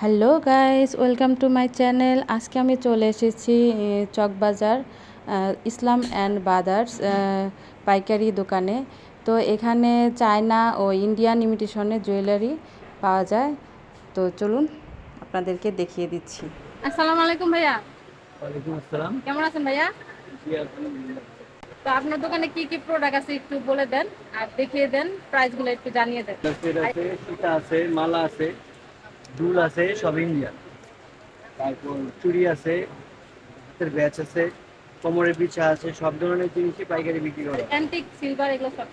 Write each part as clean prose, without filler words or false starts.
Hello guys, welcome to my channel. আজকে আমি চলে এসেছি চকবাজার ইসলাম অ্যান্ড ব্রাদার্স পাইকারি দোকানে। তো এখানে চায়না ও ইন্ডিয়ান ইমিটেশনের জুয়েলারি পাওয়া যায়। তো চলুন আপনাদেরকে দেখিয়ে দিচ্ছি। আসসালামু আলাইকুম ভাইয়া। ওয়ালাইকুম আসসালাম। কেমন আছেন ভাইয়া? জি, আলহামদুলিল্লাহ। তো আপনার দোকানে কি কি প্রোডাক্ট আছে একটু বলে দেন আর দেখিয়ে দেন, প্রাইসগুলো একটু জানিয়ে দেন। সেট আছে, সীতা আছে, মালা আছে, দুল আছে, সব ইন্ডিয়ান। তারপর চুড়ি আছে, হাতের ব্যাচ আছে, কোমরের পিছা আছে, সব ধরনের জিনিসই পাইকারি বিক্রি করা হয়। অ্যান্টিক সিলভার এগুলো সব।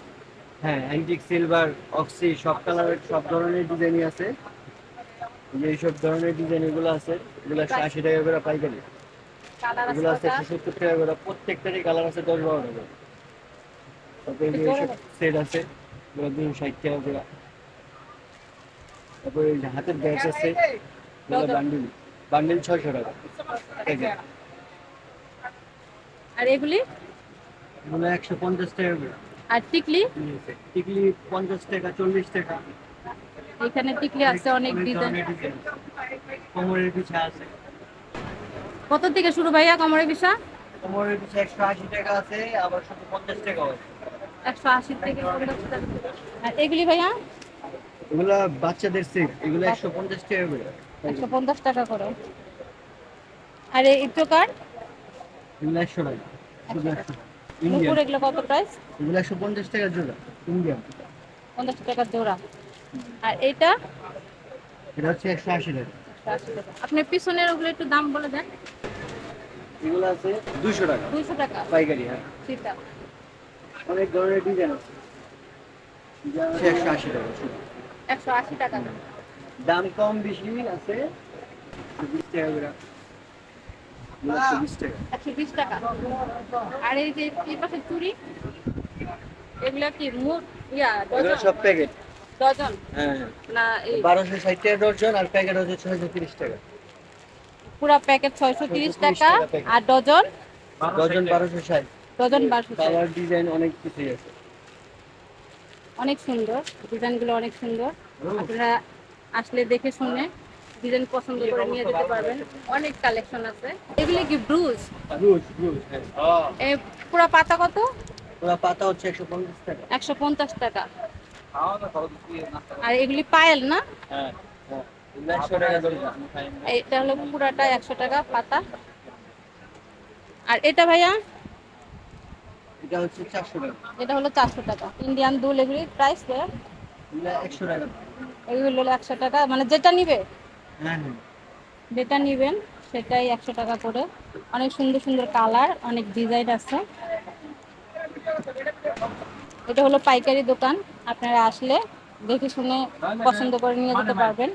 হ্যাঁ, অ্যান্টিক সিলভার, অক্সি, সব কালারের সব ধরনের ডিজাইনই আছে। যে এইসব ধরনের ডিজাইন এগুলো আছে, এগুলো 180 টাকা করে পাইকারি। কালার আছে এগুলো আছে কয়টা? 170 টাকা করে, প্রত্যেকটারই কালার আছে 10-12 টাকা। তারপরে একটু যে জোরে এইসব বলেন। সেট আছে, এগুলো 260 টাকা করে। তারপরে এই যে হাতের ব্যাচ আছে, এগুলো বান্ডিল বান্ডিল 600 টাকা প্যাকেট। আর এগুলি? এগুলো 150 টাকা করে। আর টিকলি? টিকলি 50 টাকা, 40 টাকা। এখানে টিকলি আছে অনেক ডিজাইন। ধরনের ডিজাইন। কোমরের পিছা আছে, কত থেকে শুরু ভাইয়া কোমরের বিষা? কোমরের পিছা 180 টাকা আছে, আবার শুধু 50 টাকাও আছে। 180 থেকে 50 টাকা। আর এগুলি ভাইয়া? এগুলা বাচ্চাদের সেট, এগুলো 150 টাকা করে। 150 টাকা করে। আর এই প্রকার? এগুলো 100 টাকা, শুধু 100 টাকা। নুপুর ইন্ডিয়ান, এগুলো কত প্রাইস? এগুলো 150 টাকা জোড়া, ইন্ডিয়ান। 50 টাকা জোড়া। আর এইটা? এটা হচ্ছে 180 টাকা। 180 টাকা। আপনার পিছনের ওগুলো একটু দাম বলে দেন। এগুলো আছে 200 টাকা 200 টাকা পাইকারি। হ্যাঁ, সেটা। অনেক ধরনের ডিজাইন আছে। 180 টাকা শুধু। 180 টাকা। দাম কম বেশি আছে, 20 টাকা করে। 120 টাকা। 120 টাকা। আর এই যে এই পাশে চুড়ি, এগুলা কি মুঠ এগুলো ডজন? সব প্যাকেট। ডজন হ্যাঁ, হ্যাঁ। না এই 1260 টাকা ডজন, আর প্যাকেট হচ্ছে 630 টাকা। পুরা প্যাকেট 630 টাকা। টাকা প্যাকেট। আর ডজন? ডজন 1260। ডজন 1200 টাকা। কালার ডিজাইন অনেক কিছুই আছে। অনেক সুন্দর ডিজাইনগুলো, অনেক সুন্দর। আপনারা আসলে দেখে শুনে ডিজাইন পছন্দ করে নিয়ে যেতে পারবেন। অনেক কালেকশন আছে। এগুলি কি ব্রুজ? ব্রুজ, ব্রুজ, হ্যাঁ। এই পুরা পাতা কত? ওরা পাতা হচ্ছে 150 টাকা। 150 টাকা। আর এগুলি পায়েল না? হ্যাঁ, হ্যাঁ। এগুলো 100 টাকা ডজন। এটা হলো পুরাটা 100 টাকা পাতা। আর এটা ভাইয়া? এটা হচ্ছে 400 টাকা। এটা হলো 400 টাকা। ইন্ডিয়ান দুল এগুলি প্রাইস দেয়? এগুলো 100 টাকা। এগুলো হলো 100 টাকা, মানে যেটা নিবে, হ্যাঁ, হ্যাঁ। যেটা নিবেন সেটাই 100 টাকা করে। অনেক সুন্দর সুন্দর কালার, অনেক ডিজাইন আছে। এটা হলো পাইকারি দোকান। আপনারা আসলে দেখে শুনে পছন্দ করে নিয়ে যেতে পারবেন।